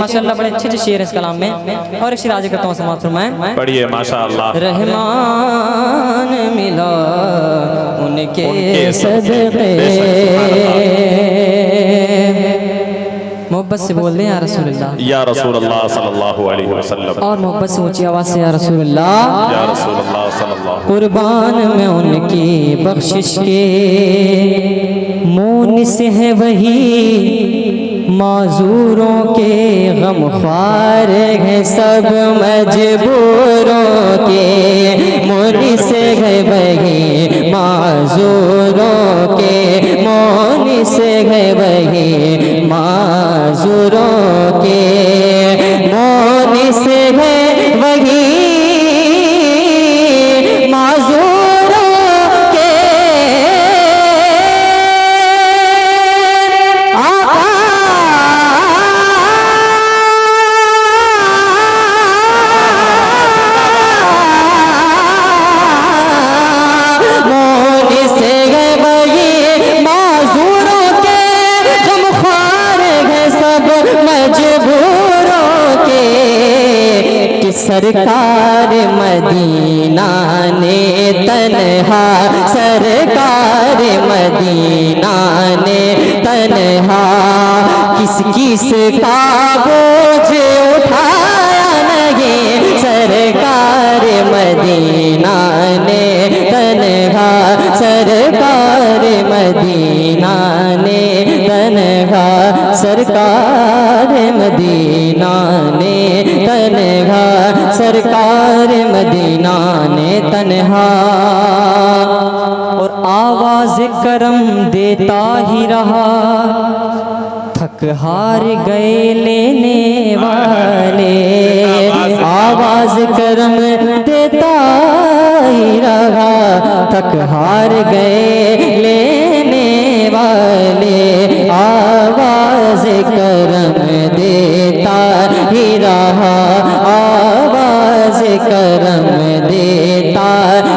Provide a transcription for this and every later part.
माशाल्लाह बड़े अच्छे शेर हैं इस कलाम में। और एक शेर आज करता हूँ समाप्त फरमाएं। पढ़िए माशाअल्लाह। रहमान मिला उनके सदक़े, मोहब्बत से बोल दें या रसूलुल्लाह, या रसूलुल्लाह सल्लल्लाहु अलैहि वसल्लम। और मोहब्बत से ऊंची आवाज से या रसूलुल्लाह, या रसूलुल्लाह सल्लल्लाहु। कुर्बान में उनकी बख्शिश के, मोनिस है वही माजूरों के, गमख्वार हैं सब मजबूरों के, मोनिस है वही माजूरों के, मोनिस है वही माजूरों के, मोनिस है वही माजूरों के, मोनिस है वही माजूरों के, गमख्वार हैं सब मजबूरों के, कि सरकार मदीना ने तन्हा, सरकार मदीना ने तन्हा, किस किस का बोझ उठाया नहीं, सरकार मदीना ने तन्हा, सरकार मदीना ने तन्हा, सरकार मदीना ने तन्हा, सरकार मदीना ने तन्हा। और आवाज करम देता ही रहा, थक हार गए लेने वाले, आवाज करम देता ही रहा, थक हार गए लेने वाले, आवाज करम देता ही रहा, आवाज करम देता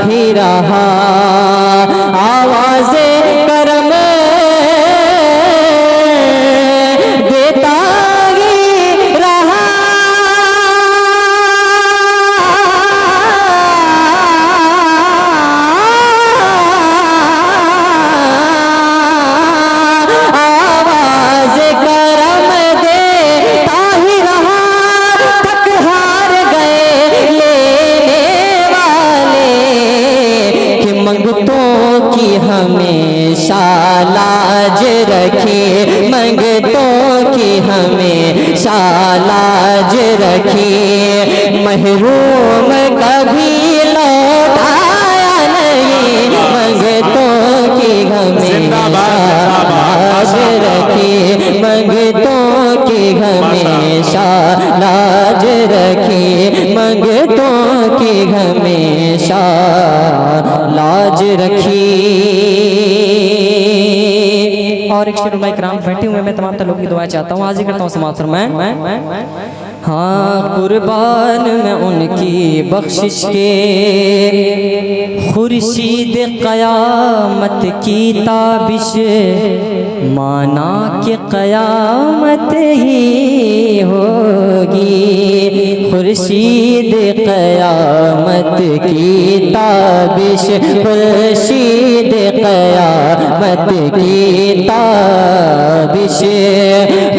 ही रहा, आवाज करम देता ही रहा, आवाज करम देता ही रहा, थक हार गए लेने वाले, कि मंगतों की हमेशा लाज रखे, मंगतों की हमेशा लाज रखे, महरूम कभी लौटाया नहीं, मंगतों की हमेशा लाज रखे, मंगतों की हमेशा लाज रखे, मंगतों की हमेशा लाज रखी। और एक शेर इकराम बैठे हुए मैं तमाम लोगों की दुआ चाहता हूँ, हाजिर करता हूँ समाप्त फरमाएं। हाँ, कुर्बान में उनकी बख्शिश के, खुर्शीद क़यामत की ताबिश, माना कि क़यामत ही होगी, खुर्शीद क़यामत की ताबिश, खुर्शीद क़यामत की ताबिश,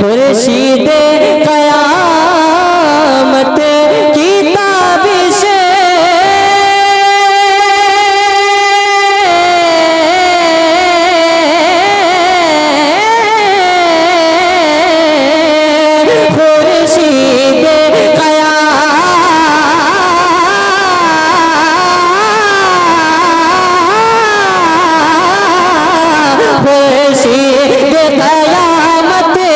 खुर्शीद क़यामत की ताबिश, खुर्शीद क़यामत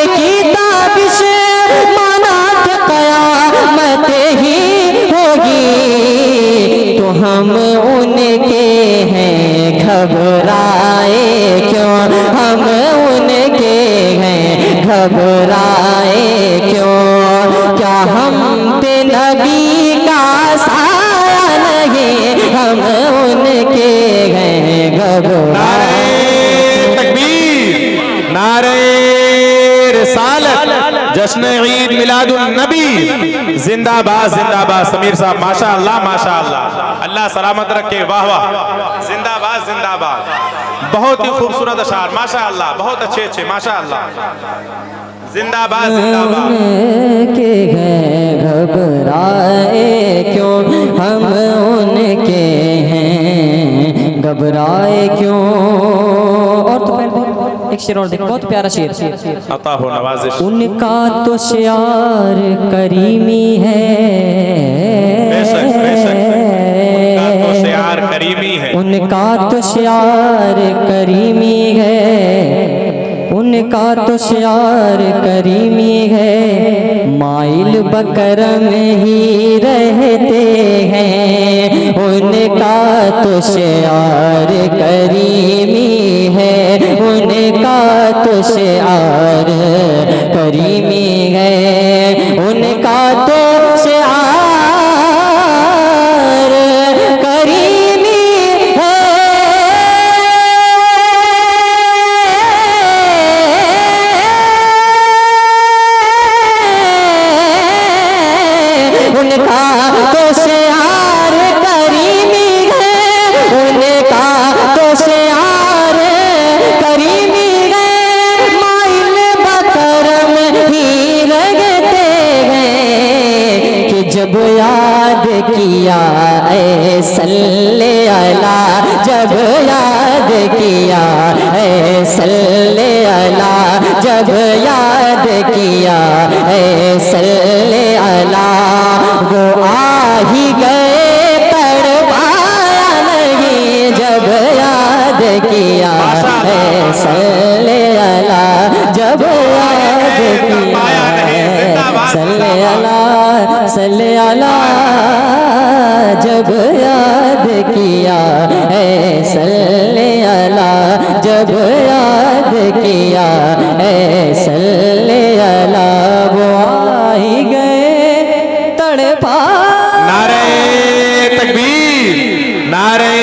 की ताबिश, माना कि क़यामत ही होगी, तो हम उनके हैं घबराए क्यों, हम उनके हैं घबराए क्यों, क्या हम पे नबी का साया नहीं, हम उनके हैं घबराए। तकबीर, नारे रिसालत, जश्न ईद मिलादुन नबी। जिंदाबाद जिंदाबाद समीर साहब, माशाअल्लाह माशाअल्लाह, अल्लाह सलामत रखे, वाह वाह, जिंदाबाद जिंदाबाद। बहुत ही खूबसूरत अशार, माशाअल्लाह, बहुत अच्छे अच्छे, माशाअल्लाह, जिंदाबाद जिंदाबाद। के हैं घबराए क्यों, हम उनके हैं घबराए क्यों। और तो एक शेर और देखो, बहुत प्यारा शेर। अता हो नवाजिश। उनका तो शियार करीमी है, बेशक बेशक, उनका तो शियार करीमी है, उनका तो शियार करीमी है, उनका तो शियार करीमी है। माइल बकरम ही रहते हैं, उनका तो शियार करीमी है, उनका तो शियार करीमी है, उनका तो शियार करीमी है। उनका तो शियार करीमी है, उनका तो शियार करीमी है। माइल बकरम ही लगते हैं कि जब याद किया ऐ सल्ले अला, जब याद किया ऐ सल्ले अला, जब याद किया ऐ सल्ले अला। वो आ ही गए तड़पाया नहीं, जब याद किया ऐ सल्ले अला, जब याद किया सल्ले अला, सल्ले अला, जब याद किया ऐ सल्ले अला, जब याद किया ऐ सल्ले अला। वो आ ही गए तड़पा। नारे तकबीर, नारे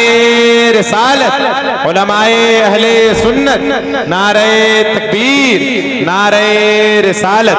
रिसालत, उलमाए अहले सुन्नत, नारे तकबीर, नारे रिसालत।